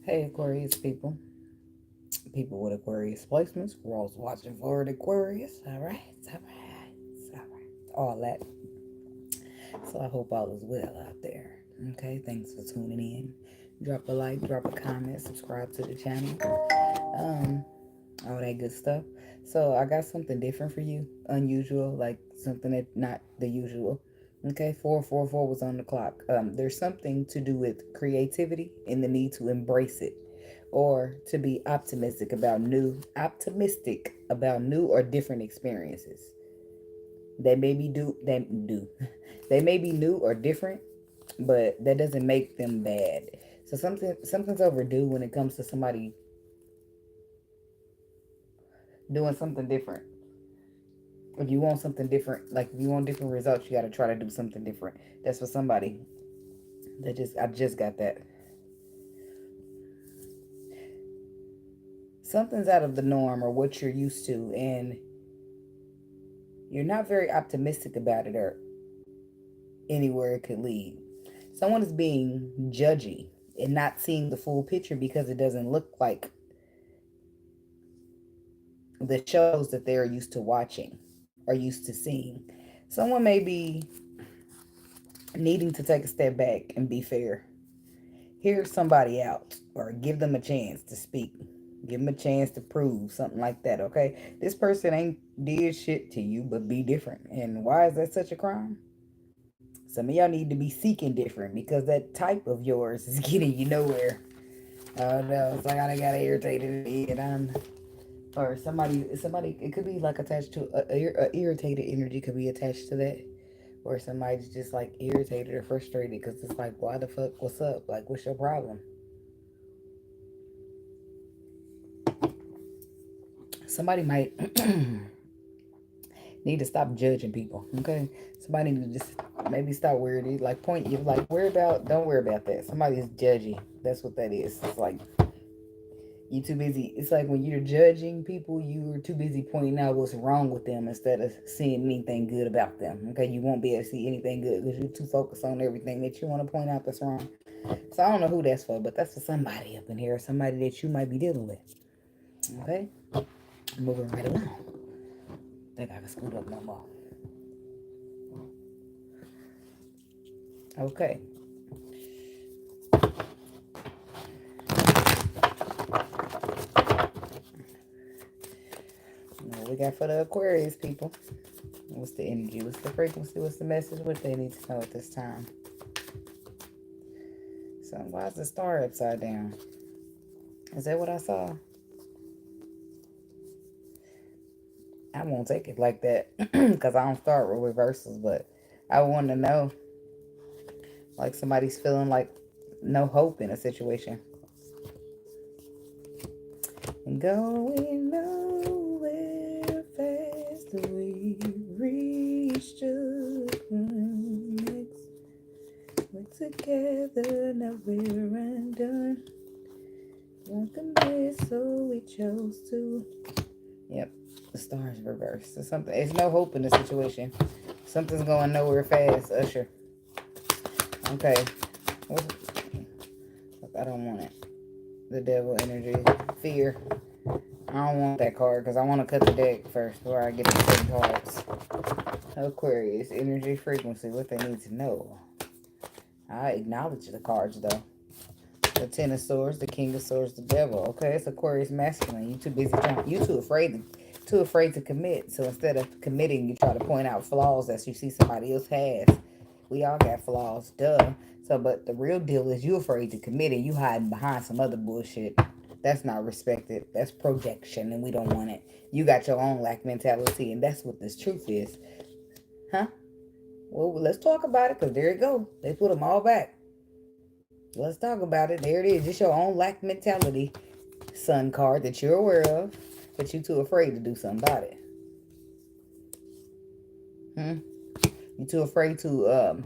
Hey, Aquarius people. People with Aquarius placements. We're also watching for an Aquarius. All right. All right. All right. All that. So I hope all is well out there. Okay. Thanks for tuning in. Drop a like, drop a comment, subscribe to the channel. Um, all that good stuff. So I got something different for you, unusual, like something that not the usual. Okay, 444 was on the clock. There's something to do with creativity and the need to embrace it, or to be optimistic about new or different experiences. They may be they may be new or different, but that doesn't make them bad. So something's overdue when it comes to somebody doing something different. If you want something different, like if you want different results, you got to try to do something different. That's for somebody that I just got that. Something's out of the norm or what you're used to, and you're not very optimistic about it or anywhere it could lead. Someone is being judgy and not seeing the full picture because it doesn't look like the shows that they're used to watching or used to seeing. Someone may be needing to take a step back and be fair. Hear somebody out or give them a chance to speak. Give them a chance to prove something like that, okay? This person ain't did shit to you, but be different. And why is that such a crime? Some of y'all need to be seeking different because that type of yours is getting you nowhere. Oh no, it's like I got irritated and or somebody. It could be like attached to a irritated energy could be attached to that, or somebody's just like irritated or frustrated because it's like, why the fuck? What's up? Like, what's your problem? Somebody might need to stop judging people. Okay, somebody need to just maybe stop worrying. Like point you like worry about. Don't worry about that. Somebody's judgy. That's what that is. It's like you too busy. It's like when you're judging people, you're too busy pointing out what's wrong with them instead of seeing anything good about them. Okay, you won't be able to see anything good because you're too focused on everything that you want to point out that's wrong. So I don't know who that's for, but that's for somebody up in here, somebody that you might be dealing with. Okay, moving right along. I think I can scoot up no more. Okay. What we got for the Aquarius people? What's the energy? What's the frequency? What's the message? What they need to know at this time? So why is the star upside down? Is that what I saw? I won't take it like that because I don't start with reversals, but I want to know, like somebody's feeling like no hope in a situation. And going nowhere fast, we reach the next. We're together, now we're undone. Won't commit, so we chose to. Yep, the stars reversed. It's something. It's no hope in the situation. Something's going nowhere fast, Usher. Okay. I don't want it. The devil energy. Fear. I don't want that card because I want to cut the deck first before I get the 10 cards. Aquarius. Energy frequency. What they need to know. I acknowledge the cards though. The Ten of Swords, the King of Swords, the Devil. Okay, it's Aquarius masculine. You too busy trying. You too afraid to commit. So instead of committing, you try to point out flaws that you see somebody else has. We all got flaws, duh. So, but the real deal is you afraid to commit and you hiding behind some other bullshit. That's not respected. That's projection, and we don't want it. You got your own lack mentality, and that's what this truth is, huh? Well, let's talk about it, because there you go. They put them all back. Let's talk about it. There it is. It's your own lack mentality, sun card that you're aware of, but you're too afraid to do something about it. You're too afraid to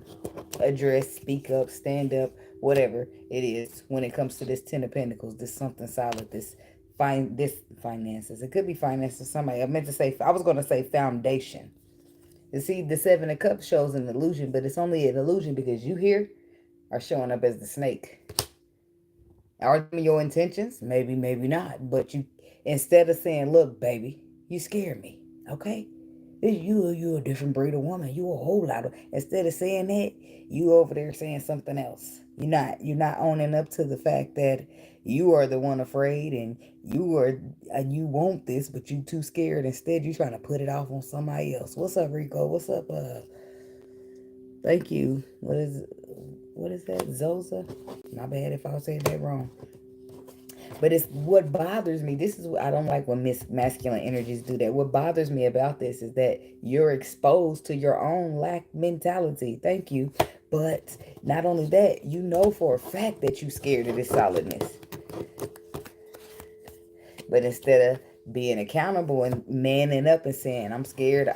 address, speak up, stand up, whatever it is when it comes to this Ten of Pentacles, this something solid, this finances. It could be finances. Somebody, I was going to say foundation. You see, the Seven of Cups shows an illusion, but it's only an illusion because you here are showing up as the snake. Are them your intentions? Maybe, maybe not. But you, instead of saying, look, baby, you scare me, okay? You a different breed of woman. You a whole lot of, instead of saying that, you over there saying something else. You're not owning up to the fact that you are the one afraid and you want this, but you too scared. Instead, you trying to put it off on somebody else. What's up, Rico? What's up? Thank you. What is that? Zoza? My bad if I was saying that wrong. But it's what bothers me. This is what I don't like when masculine energies do that. What bothers me about this is that you're exposed to your own lack mentality. Thank you. But not only that, you know for a fact that you're scared of this solidness. But instead of being accountable and manning up and saying, I'm scared,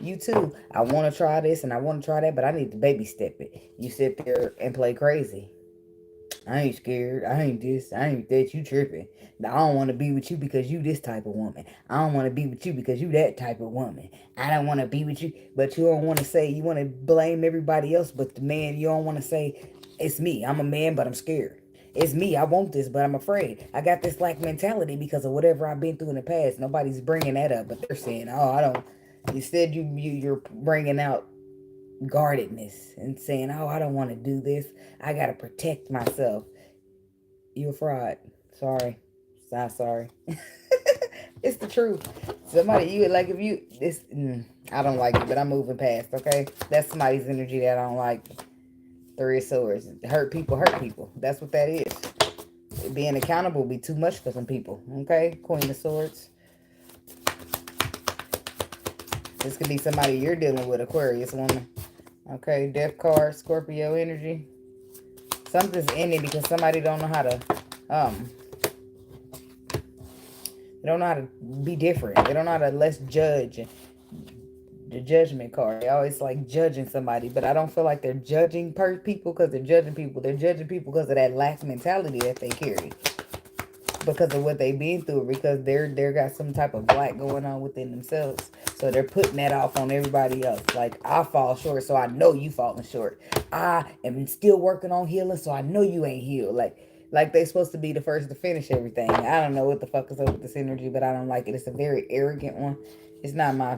you too, I want to try this and I want to try that, but I need to baby step it. You sit there and play crazy. I ain't scared. I ain't this. I ain't that. You tripping. I don't want to be with you because you this type of woman. I don't want to be with you because you that type of woman. I don't want to be with you. But you don't want to say, you want to blame everybody else. But the man, you don't want to say, it's me. I'm a man, but I'm scared. It's me. I want this, but I'm afraid. I got this lack mentality because of whatever I've been through in the past. Nobody's bringing that up, but they're saying, oh, I don't. Instead, you're bringing out guardedness and saying, oh, I don't want to do this. I got to protect myself. You're a fraud. Sorry. Not sorry. It's the truth. Somebody, you like, if you, this, I don't like it, but I'm moving past, okay? That's somebody's energy that I don't like. Three of Swords. Hurt people hurt people. That's what that is. Being accountable be too much for some people, okay? Queen of Swords. This could be somebody you're dealing with, Aquarius woman. Okay, Death card, Scorpio energy. Something's in it because somebody don't know how to, they don't know how to be different. They don't know how to let's judge. The Judgment card. They always like judging somebody, but I don't feel like they're judging people because they're judging people. They're judging people because of that lax mentality that they carry. Because of what they've been through, because they're got some type of black going on within themselves. So they're putting that off on everybody else. Like, I fall short, so I know you falling short. I am still working on healing, so I know you ain't healed. Like they supposed to be the first to finish everything. I don't know what the fuck is up with this energy, but I don't like it. It's a very arrogant one. It's not my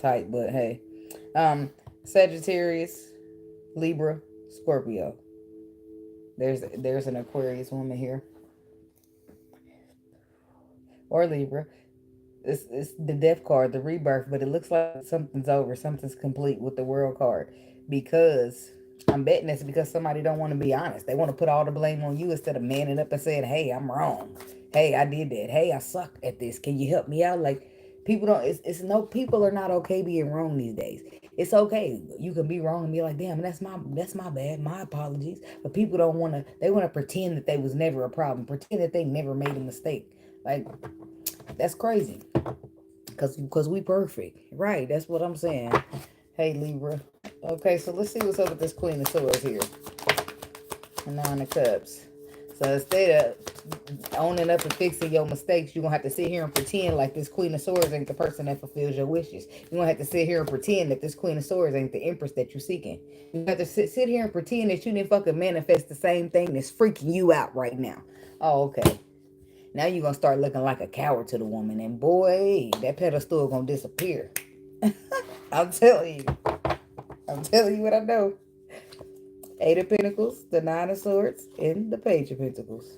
type, but hey. Sagittarius, Libra, Scorpio. There's an Aquarius woman here. Or Libra. It's the death card, the rebirth, but it looks like something's over, something's complete with the world card. Because I'm betting it's because somebody don't want to be honest. They want to put all the blame on you instead of manning up and saying, hey, I'm wrong. Hey, I did that. Hey, I suck at this. Can you help me out? Like, people don't, it's no, people are not okay being wrong these days. It's okay. You can be wrong and be like, damn, that's my bad. My apologies. But people don't want to, they want to pretend that they was never a problem. Pretend that they never made a mistake. Like, that's crazy. Because we perfect. Right, that's what I'm saying. Hey, Libra. Okay, so let's see what's up with this Queen of Swords here. Nine of Cups. So instead of owning up and fixing your mistakes, you're going to have to sit here and pretend like this Queen of Swords ain't the person that fulfills your wishes. You're going to have to sit here and pretend that this Queen of Swords ain't the Empress that you're seeking. You have to sit here and pretend that you didn't fucking manifest the same thing that's freaking you out right now. Oh, okay. Now you're going to start looking like a coward to the woman. And boy, that pedestal is going to disappear. I'm telling you. I'm telling you what I know. Eight of Pentacles, the Nine of Swords, and the Page of Pentacles.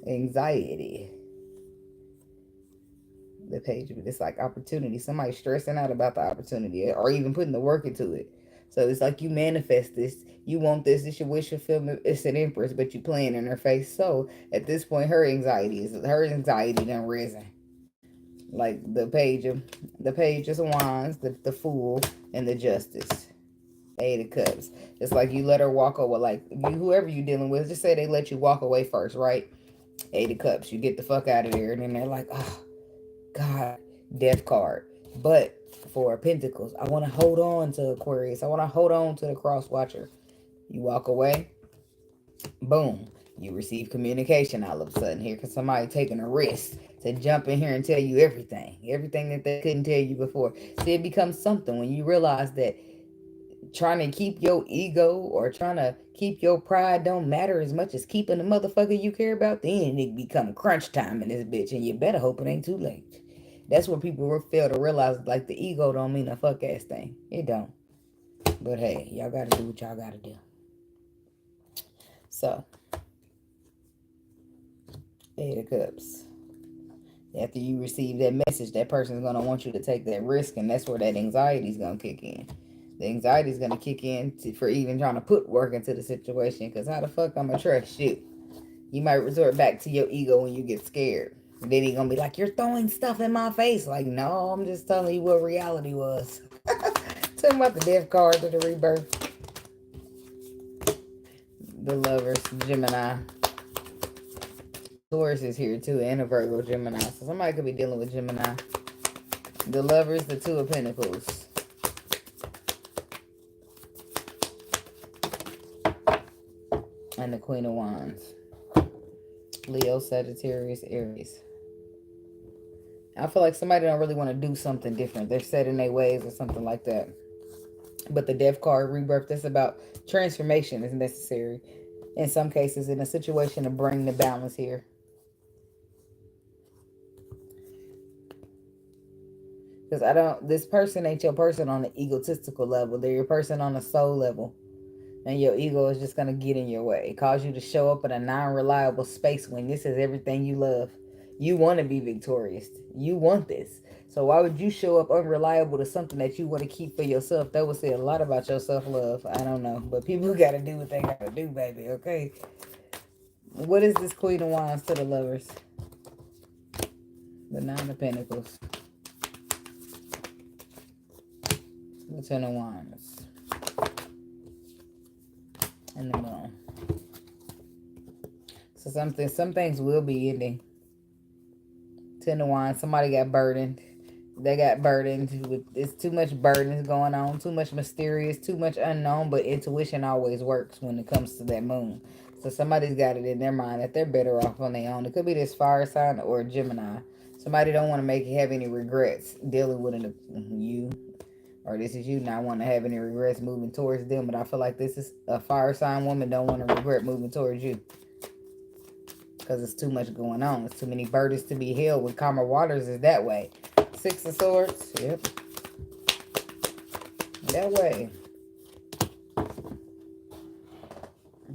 Anxiety. The Page of it's like opportunity. Somebody stressing out about the opportunity or even putting the work into it. So it's like you manifest this. You want this. It's your wish fulfillment. It's an Empress, but you playing in her face. So at this point, her anxiety done risen. Like the Page of Wands, the Fool, and the Justice. Eight of Cups. It's like you let her walk away. Like whoever you're dealing with, just say they let you walk away first, right? Eight of Cups. You get the fuck out of there, and then they're like, oh God, Death card. But for Pentacles, I want to hold on to Aquarius. I want to hold on to the Cross Watcher. You walk away, boom, you receive communication all of a sudden here because somebody taking a risk to jump in here and tell you everything that they couldn't tell you before. So it becomes something when you realize that trying to keep your ego or trying to keep your pride don't matter as much as keeping the motherfucker you care about, then it become crunch time in this bitch, and you better hope it ain't too late. That's what people fail to realize, like, the ego don't mean a fuck ass thing. It don't. But hey, y'all gotta do what y'all gotta do. So, Eight of Cups. After you receive that message, that person's going to want you to take that risk, and that's where that anxiety is going to kick in. The anxiety is going to kick in for even trying to put work into the situation, because how the fuck I'm going to trust you? You might resort back to your ego when you get scared. And then he's going to be like, you're throwing stuff in my face. Like, no, I'm just telling you what reality was. Talking about the death card to the rebirth. The Lovers, Gemini. Taurus is here too, and a Virgo, Gemini. So somebody could be dealing with Gemini. The Lovers, the Two of Pentacles. And the Queen of Wands. Leo, Sagittarius, Aries. I feel like somebody don't really want to do something different. They're set in their ways or something like that. But the Death card, rebirth, that's about transformation is necessary. In some cases, in a situation to bring the balance here. Because this person ain't your person on the egotistical level. They're your person on the soul level. And your ego is just going to get in your way. It causes you to show up in a non-reliable space when this is everything you love. You want to be victorious. You want this. So why would you show up unreliable to something that you want to keep for yourself? That would say a lot about your self-love. I don't know. But people got to do what they got to do, baby. Okay? What is this Queen of Wands to the Lovers? The Nine of Pentacles. The Ten of Wands. And the Moon. So some things will be ending. Ten of Wands. Somebody got burdened. They got burdened with, it's too much burden going on, too much mysterious, too much unknown, but intuition always works when it comes to that moon. So somebody's got it in their mind that they're better off on their own. It could be this fire sign or a Gemini. Somebody don't want to have any regrets dealing with you, or this is you not wanting to have any regrets moving towards them. But I feel like this is a fire sign woman don't want to regret moving towards you. Because it's too much going on. It's too many burdens to be held. With calmer waters is that way. Six of Swords. Yep. That way.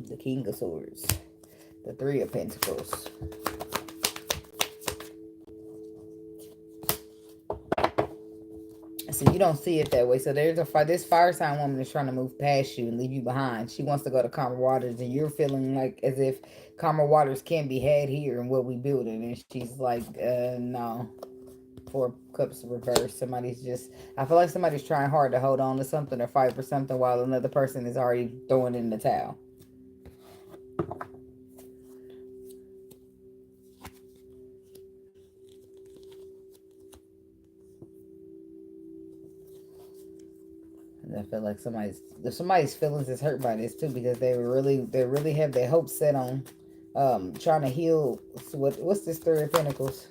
The King of Swords. The Three of Pentacles. So you don't see it that way. So there's this fire sign woman is trying to move past you and leave you behind. She wants to go to calmer waters, and you're feeling like as if calmer waters can't be had here and what we building. And she's like, no. Four Cups reverse. I feel like somebody's trying hard to hold on to something or fight for something while another person is already throwing in the towel. And I feel like somebody's feelings is hurt by this too, because they really have their hopes set on trying to heal. What's this Three of Pentacles?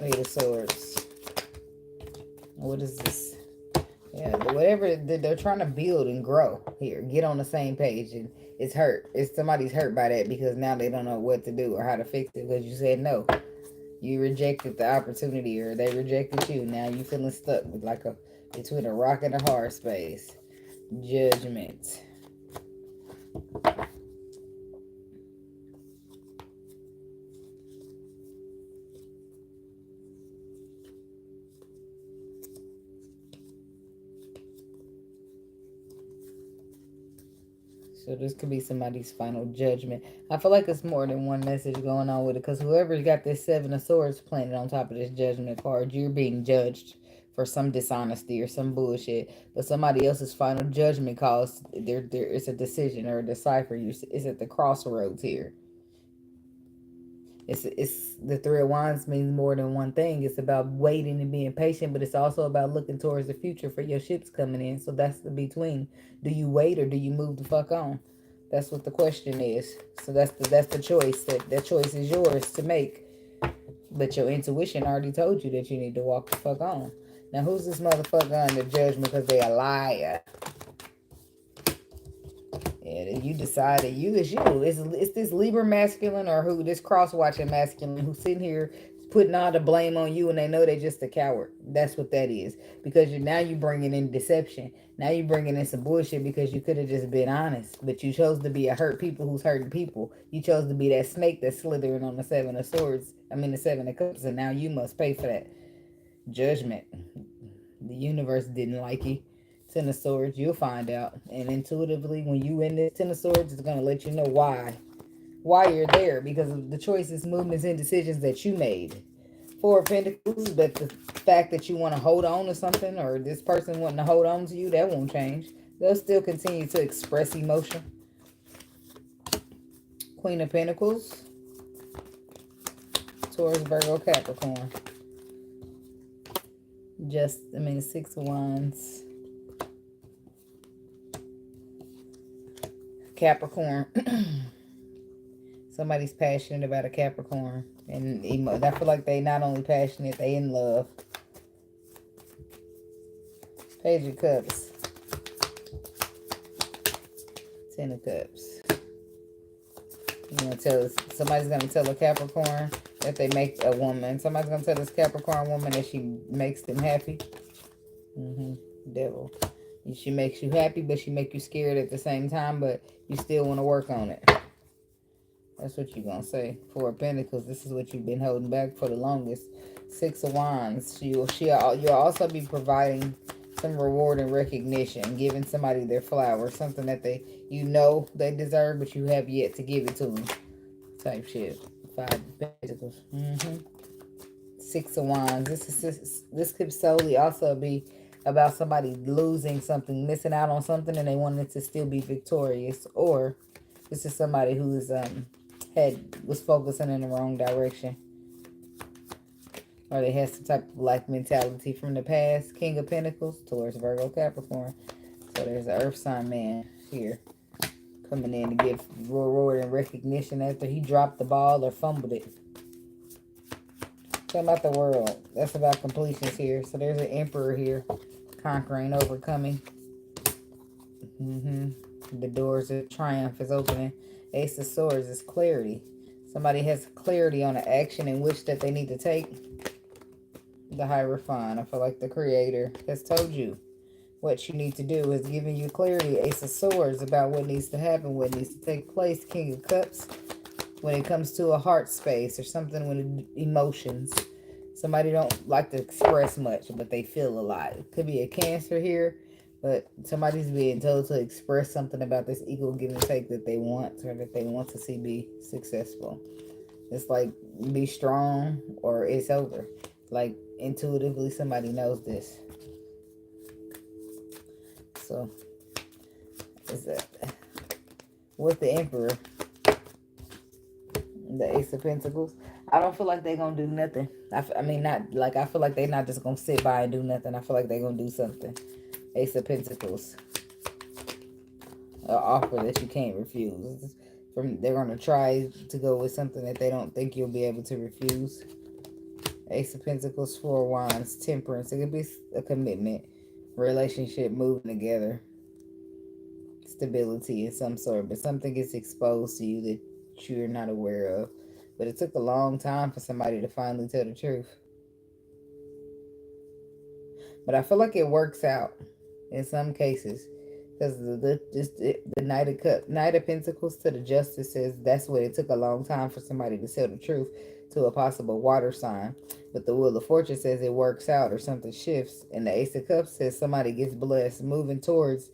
Eight of Swords. What is this? Yeah, whatever they're trying to build and grow here. Get on the same page, and it's hurt. Somebody's hurt by that because now they don't know what to do or how to fix it because you said no. You rejected the opportunity, or they rejected you. Now you feeling stuck with between a rock and a hard space. Judgment. So this could be somebody's final judgment. I feel like it's more than one message going on with it, because whoever's got this Seven of Swords planted on top of this judgment card, you're being judged for some dishonesty or some bullshit. But somebody else's final judgment calls, there is a decision or a decipher. It's at the crossroads here. It's the Three of Wands means more than one thing. It's about waiting and being patient, but it's also about looking towards the future for your ships coming in. So that's the between. Do you wait or do you move the fuck on? That's what the question is. So that's the choice. That choice is yours to make. But your intuition already told you that you need to walk the fuck on. Now, who's this motherfucker under judgment because they a liar? Yeah, you decided you is you. It's this Libra masculine or who this cross-watching masculine who's sitting here putting all the blame on you and they know they're just a coward. That's what that is. Because now you bringing in deception. Now you bringing in some bullshit because you could have just been honest. But you chose to be a hurt people who's hurting people. You chose to be that snake that's slithering on the Seven of Swords. I mean the Seven of Cups. And now you must pay for that. Judgment. The universe didn't like you. Ten of Swords, you'll find out. And intuitively, when you in this Ten of Swords, it's going to let you know why. Why you're there. Because of the choices, movements, and decisions that you made. Four of Pentacles, but the fact that you want to hold on to something or this person wanting to hold on to you, that won't change. They'll still continue to express emotion. Queen of Pentacles. Taurus, Virgo, Capricorn. Six of Wands. Capricorn. Somebody's passionate about a Capricorn. And I feel like they not only passionate, they in love. Page of Cups. Ten of Cups. Somebody's going to tell a Capricorn that they make a woman. Somebody's going to tell this Capricorn woman that she makes them happy. Devil. She makes you happy, but she make you scared at the same time, but you still want to work on it. That's what you're going to say. Four of Pentacles, this is what you've been holding back for the longest. Six of Wands, you'll also be providing some reward and recognition, giving somebody their flowers, something that they deserve, but you have yet to give it to them. Type shit. Five of Pentacles. Six of Wands. This could solely also be about somebody losing something, missing out on something, and they wanted to still be victorious. Or this is somebody who's was focusing in the wrong direction, or they had some type of life mentality from the past. King of Pentacles, Taurus, Virgo, Capricorn. So there's an Earth sign man here coming in to give reward and recognition after he dropped the ball or fumbled it. Talking about the world. That's about completions here. So there's an Emperor here. Conquering, overcoming. The doors of triumph is opening. Ace of Swords is clarity. Somebody has clarity on an action in which that they need to take. The Hierophant. I feel like the Creator has told you what you need to do, is giving you clarity. Ace of Swords about what needs to happen, what needs to take place. King of Cups when it comes to a heart space or something with emotions. Somebody don't like to express much, but they feel a lot. It could be a Cancer here, but somebody's being told to express something about this equal give and take that they want, or that they want to see be successful. It's like, be strong or it's over. Like, intuitively, somebody knows this. So, is that with the Emperor, the Ace of Pentacles? I don't feel like they're going to do nothing. I feel like they're not just going to sit by and do nothing. I feel like they're going to do something. Ace of Pentacles. An offer that you can't refuse. They're going to try to go with something that they don't think you'll be able to refuse. Ace of Pentacles, Four of Wands, Temperance. It could be a commitment, relationship, moving together. Stability of some sort. But something gets exposed to you that you're not aware of. But it took a long time for somebody to finally tell the truth. But I feel like it works out in some cases. Because the Knight of Pentacles to the Justice says that's what it took a long time for somebody to tell the truth to a possible water sign. But the Wheel of Fortune says it works out or something shifts. And the Ace of Cups says somebody gets blessed moving towards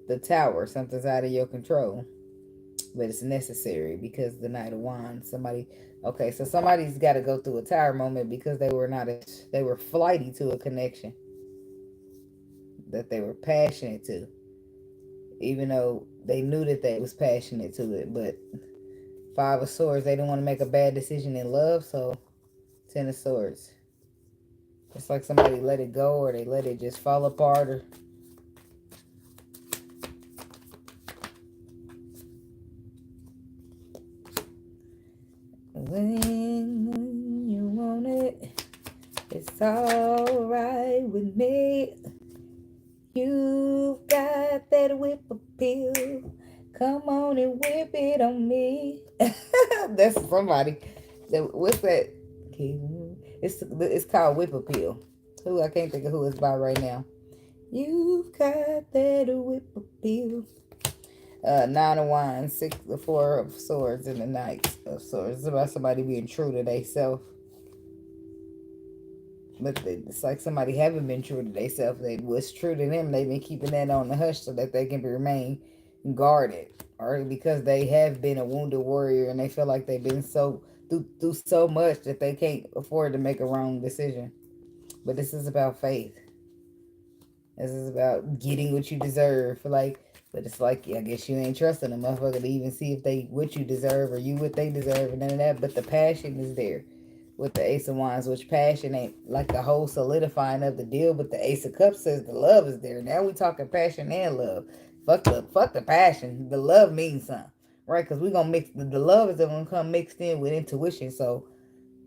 the Tower. Something's out of your control. But it's necessary because the Knight of Wands, so somebody's got to go through a tower moment because they were flighty to a connection that they were passionate to, even though they knew that they was passionate to it. But Five of Swords, they didn't want to make a bad decision in love, so Ten of Swords. It's like somebody let it go, or they let it just fall apart, or when you want it, it's alright it with me. You've got that whip appeal. Come on and whip it on me. That's somebody. What's that? It's called Whip Appeal. Who I can't think of who it's by right now. You've got that whip appeal. Nine of Wands, the Four of Swords, and the Knight of Swords. It's about somebody being true to themselves. But it's like somebody haven't been true to themselves. What's true to them, they've been keeping that on the hush so that they can remain guarded. Or because they have been a wounded warrior and they feel like they've been through so much that they can't afford to make a wrong decision. But this is about faith. This is about getting what you deserve. But it's like, I guess you ain't trusting a motherfucker to even see if they what you deserve or you what they deserve and none of that. But the passion is there with the Ace of Wands, which passion ain't like the whole solidifying of the deal. But the Ace of Cups says the love is there. Now we talking passion and love. Fuck the passion. The love means something, right? Because we're gonna mix the love is gonna come mixed in with intuition. So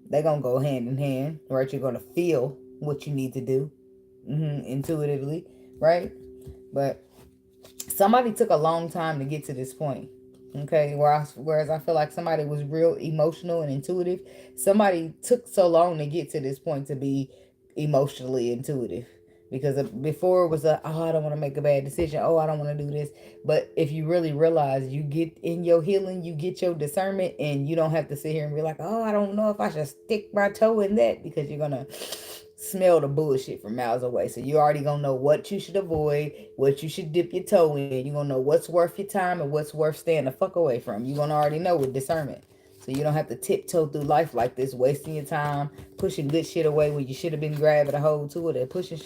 they're gonna go hand in hand, right? You're gonna feel what you need to do intuitively, right? But somebody took a long time to get to this point. Okay, whereas I feel like somebody was real emotional and intuitive. Somebody took so long to get to this point to be emotionally intuitive. Because before it was I don't want to make a bad decision. Oh, I don't want to do this. But if you really realize you get in your healing, you get your discernment, and you don't have to sit here and be like, oh, I don't know if I should stick my toe in that, because you're going to smell the bullshit from miles away. So you already gonna know what you should avoid, what you should dip your toe in. You're gonna know what's worth your time and what's worth staying the fuck away from. You're gonna already know with discernment. So you don't have to tiptoe through life like this, wasting your time, pushing good shit away when you should have been grabbing a hold to it, and pushing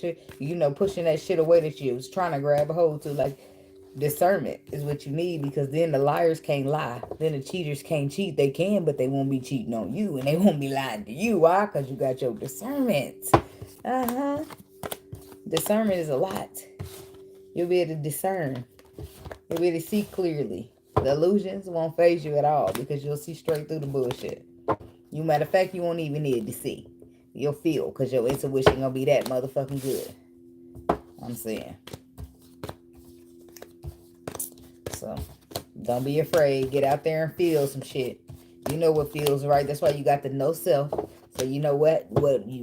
that shit away that you was trying to grab a hold to. Like, discernment is what you need, because then the liars can't lie. Then the cheaters can't cheat. They can, but they won't be cheating on you, and they won't be lying to you. Why? Because you got your discernment. Discernment is a lot. You'll be able to discern. You'll be able to see clearly. The illusions won't phase you at all, because you'll see straight through the bullshit. Matter of fact, you won't even need to see. You'll feel, because your intuition gonna be that motherfucking good. I'm saying. So, don't be afraid. Get out there and feel some shit. You know what feels right. That's why you got to know self. So you know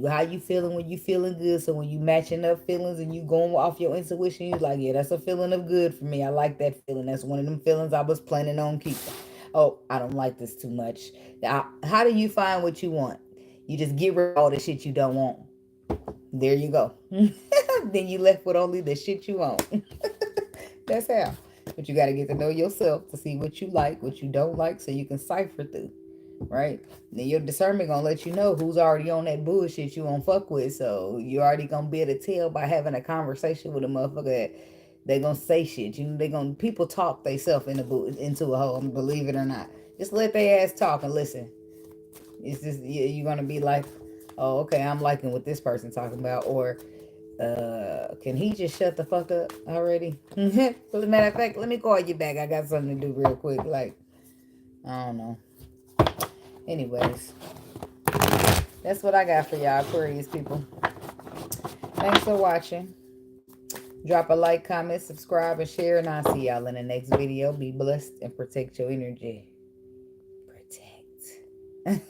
how you feeling when you feeling good. So when you matching up feelings and you going off your intuition, you like, yeah, that's a feeling of good for me. I like that feeling. That's one of them feelings I was planning on keeping. Oh, I don't like this too much. Now, how do you find what you want? You just get rid of all the shit you don't want. There you go. Then you left with only the shit you want. That's how. But you got to get to know yourself to see what you like, what you don't like, so you can cipher through, right? Then your discernment going to let you know who's already on that bullshit you won't fuck with. So you already going to be able to tell by having a conversation with a motherfucker that they're going to say shit. People talk themselves into a hole, believe it or not. Just let their ass talk and listen. It's just, you're going to be like, oh, okay, I'm liking what this person talking about. Or, can he just shut the fuck up already? Matter of fact, let me call you back. I got something to do real quick. Like, I don't know. Anyways, that's what I got for y'all, Aquarius people. Thanks for watching. Drop a like, comment, subscribe, and share. And I'll see y'all in the next video. Be blessed and protect your energy. Protect.